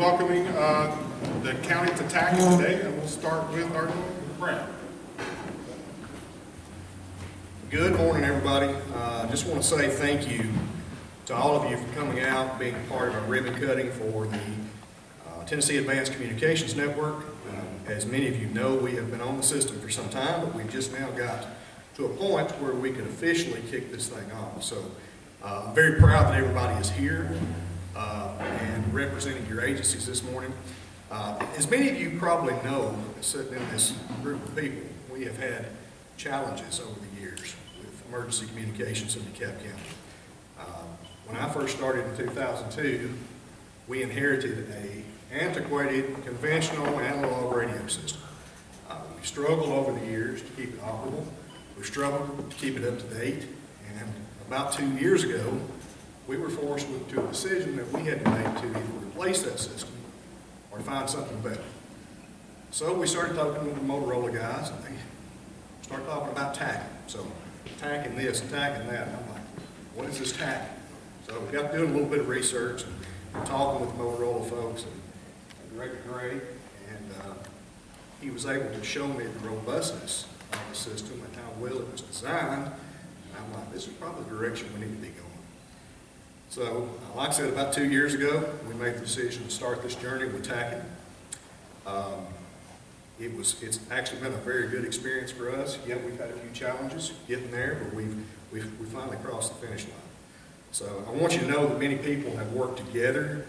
welcoming the county to TACN today, and we'll start with our Brad. Good morning, everybody. I just want to say thank you to all of you for coming out, being part of our ribbon cutting for the Tennessee Advanced Communications Network. As many of you know, we have been on the system for some time, but we've just now got to a point where we can officially kick this thing off. So I'm very proud that everybody is here and representing your agencies this morning. As many of you probably know, sitting in this group of people, we have had challenges over the years with emergency communications in DeKalb County. When I first started in 2002, we inherited an antiquated, conventional analog radio system. We struggled over the years to keep it operable. We struggled to keep it up to date. And about 2 years ago, we were forced to a decision that we had to make to either replace that system or find something better. So we started talking with the Motorola guys, and they started talking about TACN. So TACN this and TACN that. And I'm like, what is this TACN? So we got doing a little bit of research and talking with the Motorola folks and Director Gray, and he was able to show me the robustness of the system and how well it was designed. And I'm like, this is probably the direction we need to be going. So, like I said, about 2 years ago, we made the decision to start this journey with TACN. It's actually been a very good experience for us. Yeah, we've had a few challenges getting there, but we finally crossed the finish line. So I want you to know that many people have worked together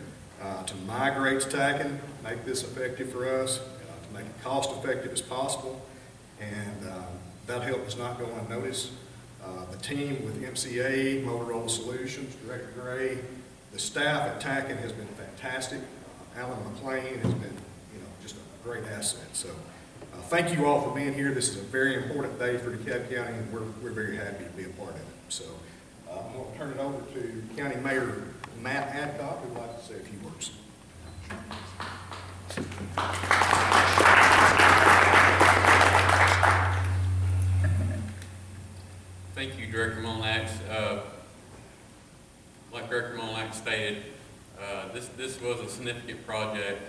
to migrate to TACN, make this effective for us, to make it cost effective as possible, and that help is not go unnoticed. The team with MCA, Motorola Solutions, Director Gray, the staff at TACN has been fantastic. Alan McLean has been, just a great asset. So thank you all for being here. This is a very important day for DeKalb County, and we're very happy to be a part of it. So I'm going to turn it over to County Mayor Matt Adcock, who would like to say a few words. Thank you, Director Molnax. Like Director Molnax stated, this was a significant project,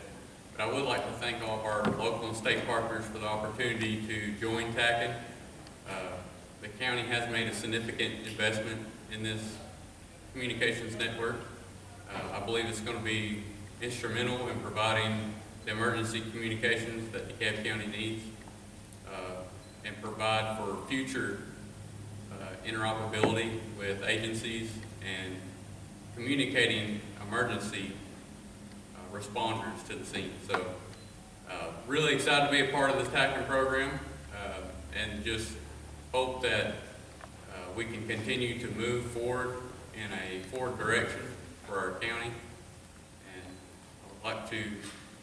but I would like to thank all of our local and state partners for the opportunity to join TACN. The county has made a significant investment in this communications network. I believe it's going to be instrumental in providing the emergency communications that DeKalb County needs and provide for future interoperability with agencies and communicating emergency responders to the scene. So really excited to be a part of this TACN program and just hope that we can continue to move forward in a forward direction for our county. And I would like to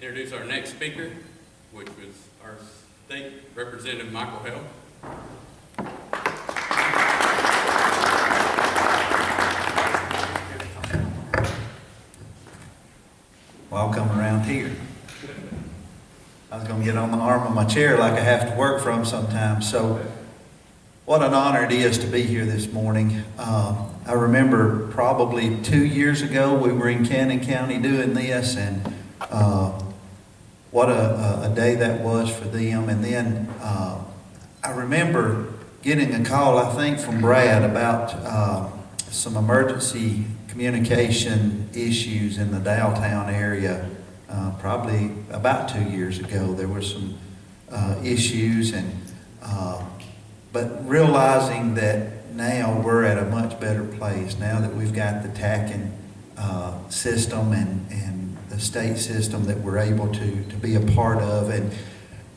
introduce our next speaker, which was our State Representative Michael Held. Well, I'll come around here. I was going to get on the arm of my chair like I have to work from sometimes. So what an honor it is to be here this morning. I remember probably 2 years ago we were in Cannon County doing this, and what a day that was for them. And then I remember getting a call, I think, from Brad about some emergency communication issues in the Daletown area. Probably about 2 years ago there were some issues, and but realizing that now we're at a much better place now that we've got the TACN system and the state system that we're able to be a part of, and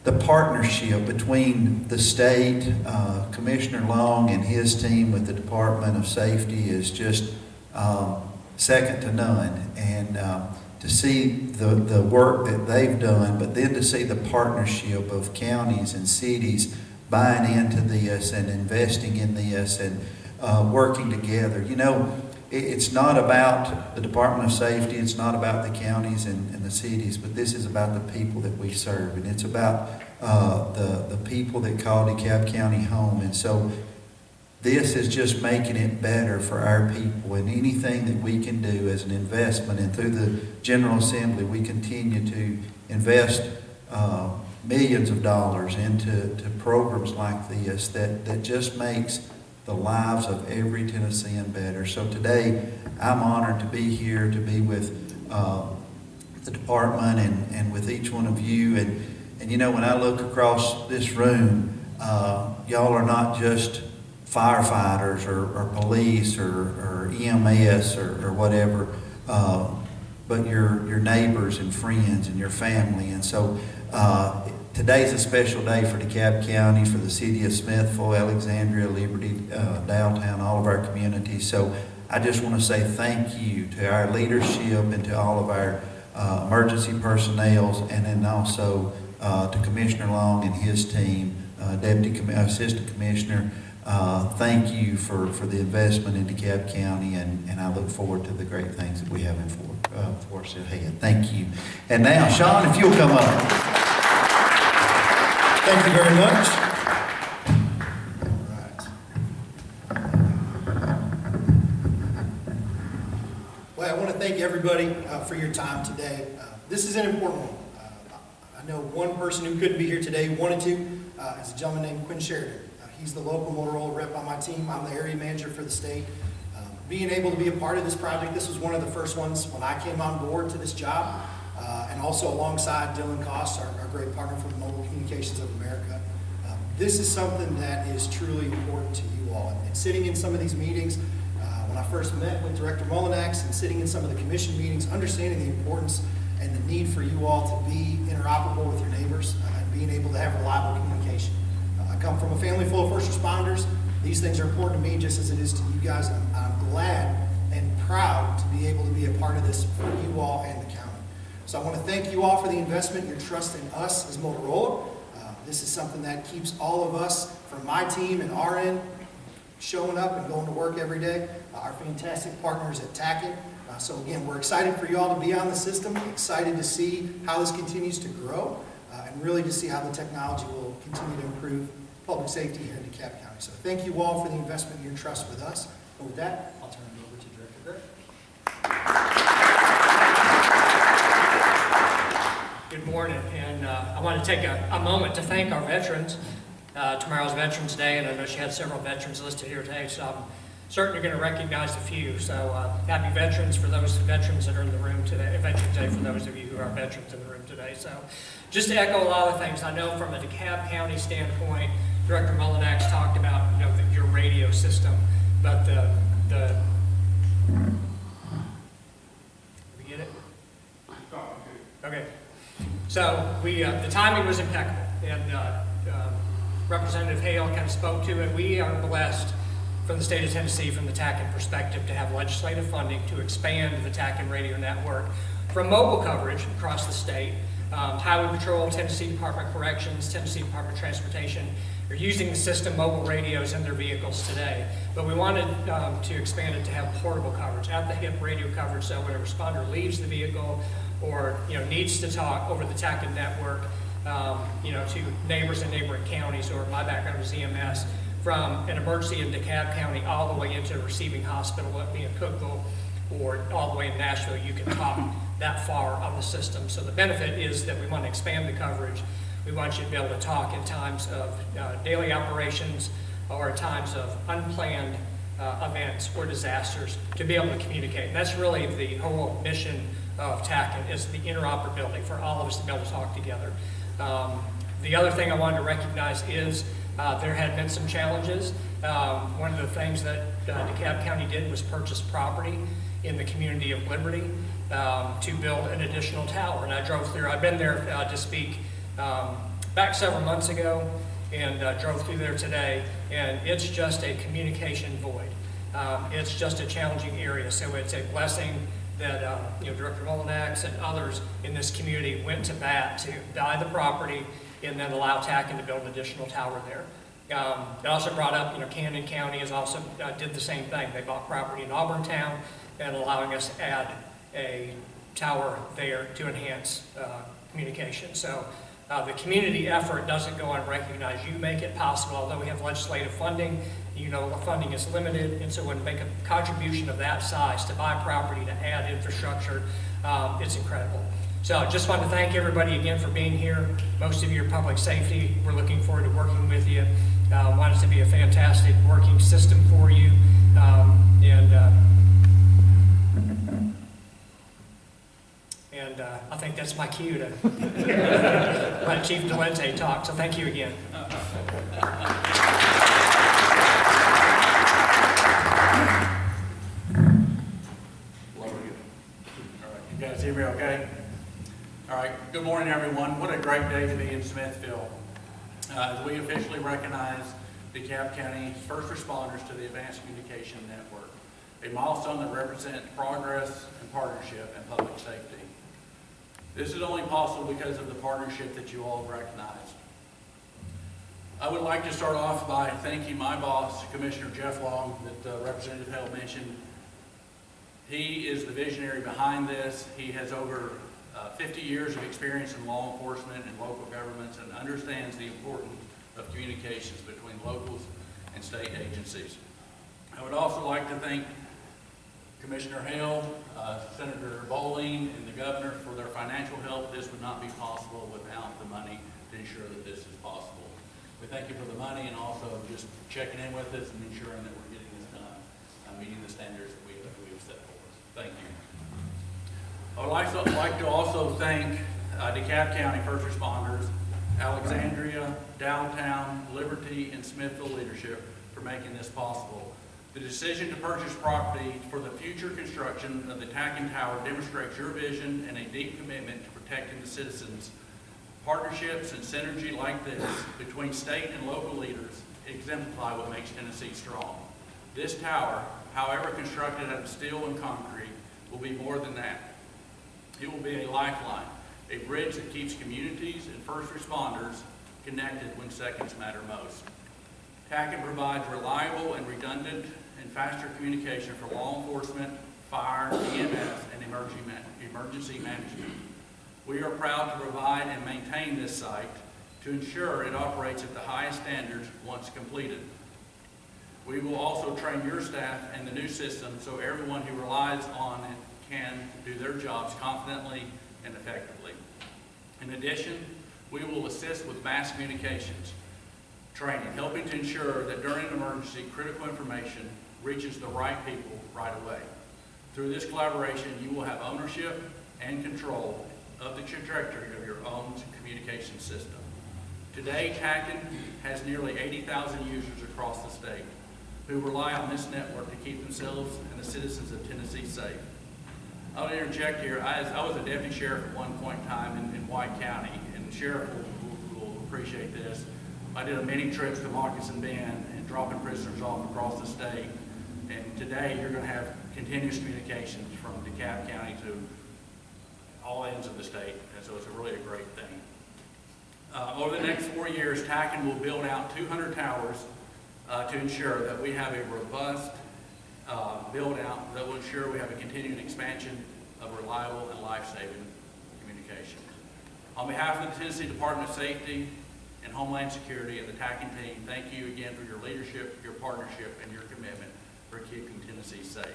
the partnership between the state, Commissioner Long and his team with the Department of Safety is just second to none. And to see the work that they've done, but then to see the partnership of counties and cities buying into this and investing in this and working together. It's not about the Department of Safety, it's not about the counties and the cities, but this is about the people that we serve, and it's about the people that call DeKalb County home. And so this is just making it better for our people, and anything that we can do as an investment, and through the General Assembly, we continue to invest millions of dollars into programs like this that just makes the lives of every Tennessean better. So today, I'm honored to be here, to be with the department and with each one of you. And you know, when I look across this room, y'all are not just firefighters or police or EMS or whatever, but your neighbors and friends and your family. And so today's a special day for DeKalb County, for the city of Smithville, Alexandria, Liberty, downtown, all of our communities. So I just want to say thank you to our leadership and to all of our emergency personnel, and then also to Commissioner Long and his team, Assistant Commissioner. Thank you for the investment in DeKalb County, and I look forward to the great things that we have for us ahead. Thank you. And now, Sean, if you'll come up. Thank you very much. Well, I want to thank everybody for your time today. This is an important one. I know one person who couldn't be here today wanted to, is a gentleman named Quinn Sheridan. He's the local Motorola rep on my team. I'm the area manager for the state. Being able to be a part of this project, this was one of the first ones when I came on board to this job, and also alongside Dylan Koss, our great partner from Mobile Communications of America. This is something that is truly important to you all. And sitting in some of these meetings, when I first met with Director Molinax and sitting in some of the commission meetings, understanding the importance and the need for you all to be interoperable with your neighbors and being able to have reliable communication. I come from a family full of first responders. These things are important to me just as it is to you guys. I'm glad and proud to be able to be a part of this for you all and the county. So I want to thank you all for the investment, your trust in us as Motorola. This is something that keeps all of us from my team and our end showing up and going to work every day. Our fantastic partners at TACN. So again, we're excited for you all to be on the system, excited to see how this continues to grow, and really to see how the technology will continue to improve public safety here in DeKalb County. So thank you all for the investment and your trust with us. And with that, I'll turn it over to Director Gray. Good morning, and I want to take a moment to thank our veterans. Tomorrow's Veterans Day, and I know she had several veterans listed here today, so I'm certain you're going to recognize a few. So happy veterans for those veterans that are in the room today, Veterans Day for those of you who are veterans in the room today. So just to echo a lot of things, I know from a DeKalb County standpoint, Director Molinax talked about your radio system, but the we get it? Okay. So the timing was impeccable, and Representative Hale kind of spoke to it. We are blessed from the state of Tennessee, from the TACN perspective, to have legislative funding to expand the TACN radio network from mobile coverage across the state. Highway Patrol, Tennessee Department of Corrections, Tennessee Department of Transportation are using the system mobile radios in their vehicles today. But we wanted to expand it to have portable coverage, at the hip radio coverage, so when a responder leaves the vehicle or needs to talk over the TACN network, to neighbors in neighboring counties, or my background is EMS, from an emergency in DeKalb County all the way into a receiving hospital, let me in Cookville, or all the way in Nashville, you can talk that far on the system. So the benefit is that we want to expand the coverage. We want you to be able to talk in times of daily operations or times of unplanned events or disasters, to be able to communicate. And that's really the whole mission of TACN, is the interoperability for all of us to be able to talk together. The other thing I wanted to recognize is there had been some challenges. One of the things that DeKalb County did was purchase property in the community of Liberty to build an additional tower. And I drove through, I've been there to speak back several months ago, and drove through there today, and it's just a communication void. It's just a challenging area, so it's a blessing that Director Molinax and others in this community went to bat to buy the property and then allow TACN to build an additional tower there. It also brought up, Camden County has also did the same thing. They bought property in Auburntown and allowing us to add a tower there to enhance communication. So the community effort doesn't go unrecognized. You make it possible, although we have legislative funding You know, the funding is limited, and so when you make a contribution of that size to buy property, to add infrastructure, it's incredible. So I just want to thank everybody again for being here. Most of you are public safety. We're looking forward to working with you. Want it to be a fantastic working system for you. I think that's my cue to let Chief Delente talk. So thank you again. You guys hear me okay? All right, good morning everyone. What a great day to be in Smithville. As we officially recognize DeKalb County's first responders to the Advanced Communication Network, a milestone that represents progress and partnership in public safety. This is only possible because of the partnership that you all recognize. I would like to start off by thanking my boss, Commissioner Jeff Long, that Representative Hale mentioned. He is the visionary behind this. He has over 50 years of experience in law enforcement and local governments and understands the importance of communications between locals and state agencies. I would also like to thank Commissioner Hale, Senator Bowling, and the Governor for their financial help. This would not be possible without the money to ensure that this is possible. We thank you for the money and also just checking in with us and ensuring that we're getting this done, meeting the standards that we have set forth. Thank you. I would like to also thank DeKalb County first responders, Alexandria, Downtown, Liberty, and Smithville leadership for making this possible. The decision to purchase property for the future construction of the TACN Tower demonstrates your vision and a deep commitment to protecting the citizens. Partnerships and synergy like this between state and local leaders exemplify what makes Tennessee strong. This tower, however constructed out of steel and concrete, will be more than that. It will be a lifeline, a bridge that keeps communities and first responders connected when seconds matter most. TACN provides reliable and redundant and faster communication for law enforcement, fire, EMS, and emergency management. We are proud to provide and maintain this site to ensure it operates at the highest standards once completed. We will also train your staff and the new system so everyone who relies on it can do their jobs confidently and effectively. In addition, we will assist with mass communications training, helping to ensure that during an emergency, critical information reaches the right people right away. Through this collaboration, you will have ownership and control of the trajectory of your own communication system. Today, TACN has nearly 80,000 users across the state who rely on this network to keep themselves and the citizens of Tennessee safe. I'll interject here. I was a deputy sheriff at one point in time in White County, and the sheriff will appreciate this. I did many trips to Moccasin Bend and dropping prisoners off across the state. And today you're going to have continuous communications from DeKalb County to all ends of the state. And so it's really a great thing. Over the next 4 years, TACN will build out 200 towers to ensure that we have a robust build out that will ensure we have a continuing expansion of reliable and life-saving communication. On behalf of the Tennessee Department of Safety and Homeland Security and the TACN team, thank you again for your leadership, your partnership, and your commitment for keeping Tennessee safe.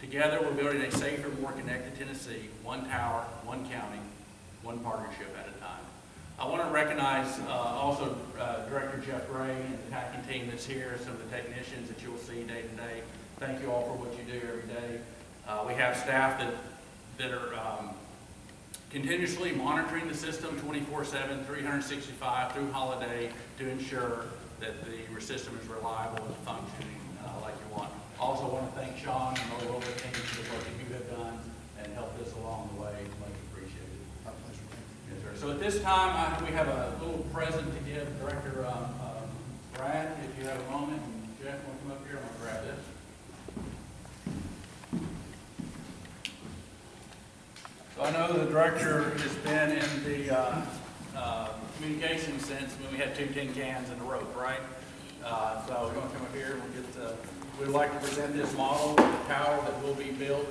Together, we're building a safer, more connected Tennessee, one tower, one county, one partnership at a time. I want to recognize also Director Jeff Gray and the TACN team that's here, some of the technicians that you'll see day to day. Thank you all for what you do every day. We have staff that are continuously monitoring the system 24/7, 365 through holiday to ensure that the system is reliable and functioning like you want. Also want to thank Sean and all the local teams for what you have done and helped us along the way. Much appreciated. My pleasure. Yes, sir. So at this time, we have a little present to give Director Brad, if you have a moment. And Jeff, want to come up here? I'm going to grab this. So I know the director has been in the communication since when we had 2 tin cans and a rope, right? So we're going to come up here and we'd like to present this model of the tower that will be built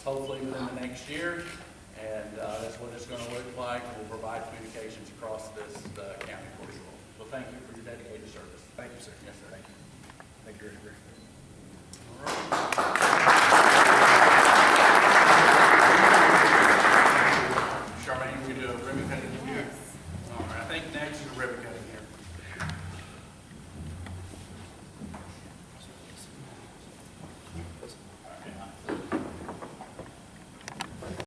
hopefully within the next year. And that's what it's going to look like. We'll provide communications across this county for you all. So thank you for your dedicated service. Thank you, sir. Yes, sir. Thank you. Thank you, Rick.